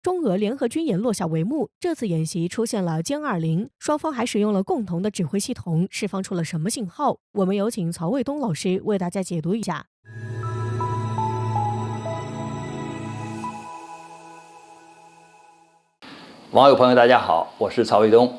中俄联合军演落下帷幕，这次演习出现了歼20，双方还使用了共同的指挥系统，释放出了什么信号？我们有请曹卫东老师为大家解读一下。网友朋友大家好，我是曹卫东。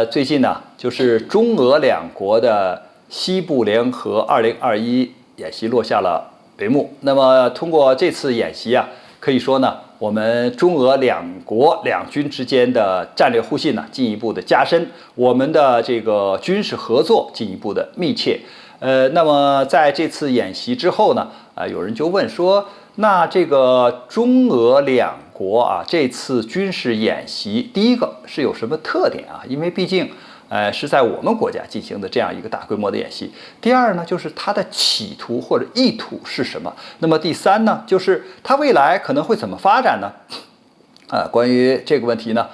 最近呢，就是中俄两国的西部联合2021演习落下了帷幕。那么通过这次演习啊，可以说呢，我们中俄两国两军之间的战略互信呢进一步的加深，我们的这个军事合作进一步的密切。那么在这次演习之后呢，有人就问说，那这个中俄两国啊，这次军事演习，第一个是有什么特点啊？因为毕竟，是在我们国家进行的这样一个大规模的演习。第二呢，就是它的企图或者意图是什么？那么第三呢，就是它未来可能会怎么发展呢？关于这个问题呢，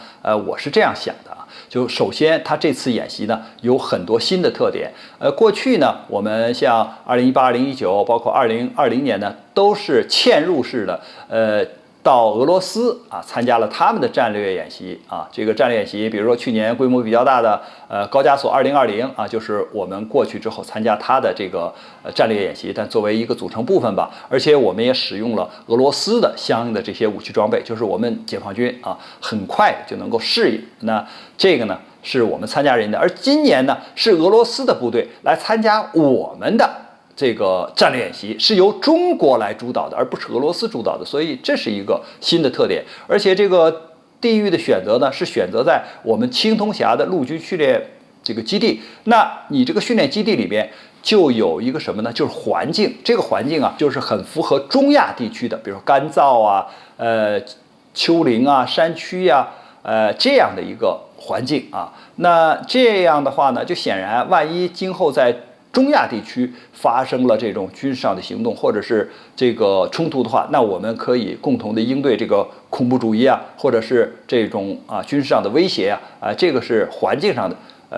我是这样想的啊，就首先它这次演习呢有很多新的特点。过去呢，我们像2018、2019，包括2020年呢，都是嵌入式的，到俄罗斯啊参加了他们的战略演习啊。这个战略演习，比如说去年规模比较大的高加索2020啊，就是我们过去之后参加它的这个战略演习，但作为一个组成部分吧。而且我们也使用了俄罗斯的相应的这些武器装备，就是我们解放军啊很快就能够适应。那这个呢是我们参加人的，而今年呢是俄罗斯的部队来参加我们的这个战略演习，是由中国来主导的，而不是俄罗斯主导的，所以这是一个新的特点。而且这个地域的选择呢，是选择在我们青铜峡的陆军训练这个基地。那你这个训练基地里边就有一个什么呢？就是环境。这个环境啊，就是很符合中亚地区的，比如说干燥啊、丘陵啊、山区呀、这样的一个环境啊。那这样的话呢，就显然万一今后在中亚地区发生了这种军事上的行动，或者是这个冲突的话，那我们可以共同的应对这个恐怖主义啊，或者是这种军事上的威胁啊，这个是环境上的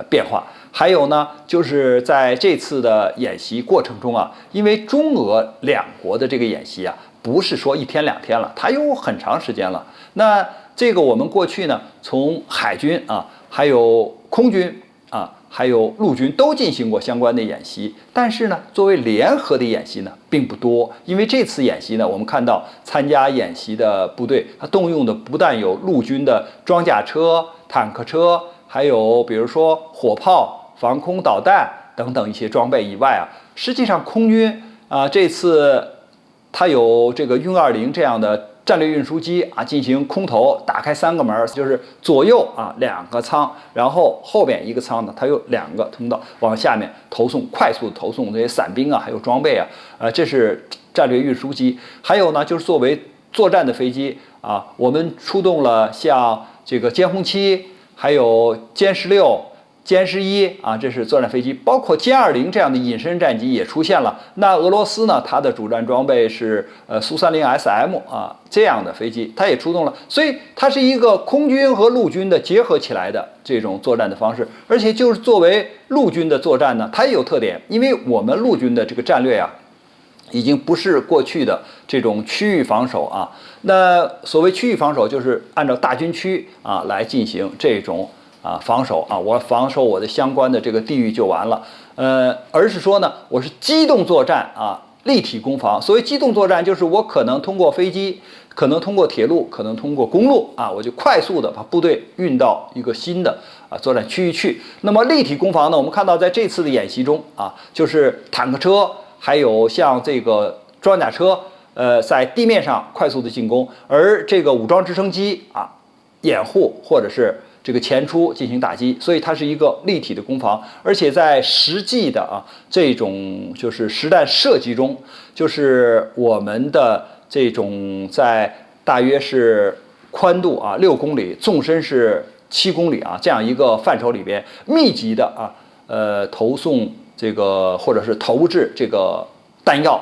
变化。还有呢，就是在这次的演习过程中啊，因为中俄两国的这个演习啊，不是说1天2天了，它有很长时间了。那这个我们过去呢，从海军啊，还有空军啊，还有陆军都进行过相关的演习，但是呢，作为联合的演习呢，并不多。因为这次演习呢，我们看到参加演习的部队，它动用的不但有陆军的装甲车、坦克车，还有比如说火炮、防空导弹等等一些装备以外啊，实际上空军这次它有这个运20这样的战略运输机啊，进行空投，打开3个门，就是左右2个舱，然后后边1个舱呢，它有2个通道往下面投送，快速的投送这些伞兵啊，还有装备啊，这是战略运输机。还有呢，就是作为作战的飞机啊，我们出动了像这个歼轰7，还有歼16。歼11啊，这是作战飞机，包括歼20这样的隐身战机也出现了。那俄罗斯呢，它的主战装备是苏30 SM 啊这样的飞机，它也出动了。所以它是一个空军和陆军的结合起来的这种作战的方式。而且就是作为陆军的作战呢，它也有特点，因为我们陆军的这个战略啊，已经不是过去的这种区域防守啊。那所谓区域防守，就是按照大军区啊来进行这种防守啊，我防守我的相关的这个地域就完了。而是说呢，我是机动作战啊，立体攻防。所谓机动作战，就是我可能通过飞机，可能通过铁路，可能通过公路啊，我就快速的把部队运到一个新的作战区域去。那么立体攻防呢，我们看到在这次的演习中啊，就是坦克车，还有像这个装甲车，在地面上快速的进攻，而这个武装直升机掩护或者是这个前出进行打击，所以它是一个立体的攻防。而且在实际的这种就是实弹射击中，就是我们的这种在大约是宽度6公里，纵深是7公里这样一个范畴里边，密集的投送这个或者是投掷这个弹药，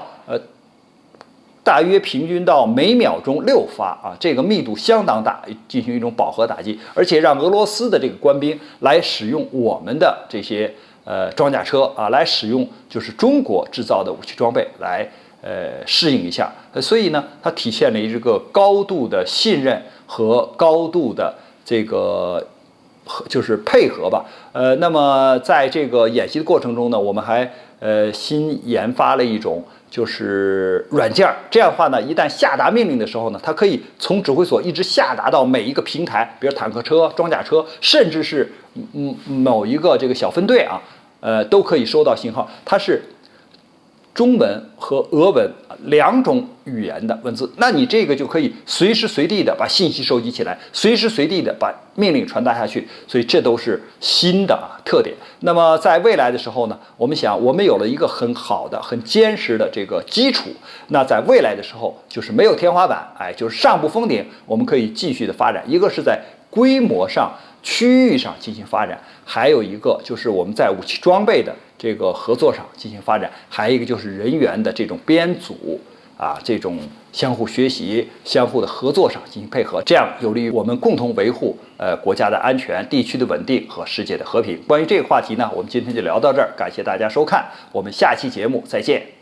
大约平均到每秒钟6发这个密度相当大，进行一种饱和打击，而且让俄罗斯的这个官兵来使用我们的这些装甲车来使用就是中国制造的武器装备来适应一下。所以呢，它体现了一个高度的信任和高度的这个就是配合吧。那么在这个演习的过程中呢，我们还新研发了一种就是软件，这样的话呢，一旦下达命令的时候呢，它可以从指挥所一直下达到每一个平台，比如坦克车、装甲车，甚至是某一个这个小分队啊，都可以收到信号。它是中文和俄文两种语言的文字，那你这个就可以随时随地的把信息收集起来，随时随地的把命令传达下去，所以这都是新的特点。那么在未来的时候呢，我们想我们有了一个很好的、很坚实的这个基础，那在未来的时候就是没有天花板，就是上不封顶，我们可以继续的发展。一个是在规模上、区域上进行发展，还有一个就是我们在武器装备的这个合作上进行发展，还有一个就是人员的这种编组这种相互学习、相互的合作上进行配合，这样有利于我们共同维护国家的安全、地区的稳定和世界的和平。关于这个话题呢，我们今天就聊到这儿，感谢大家收看，我们下期节目再见。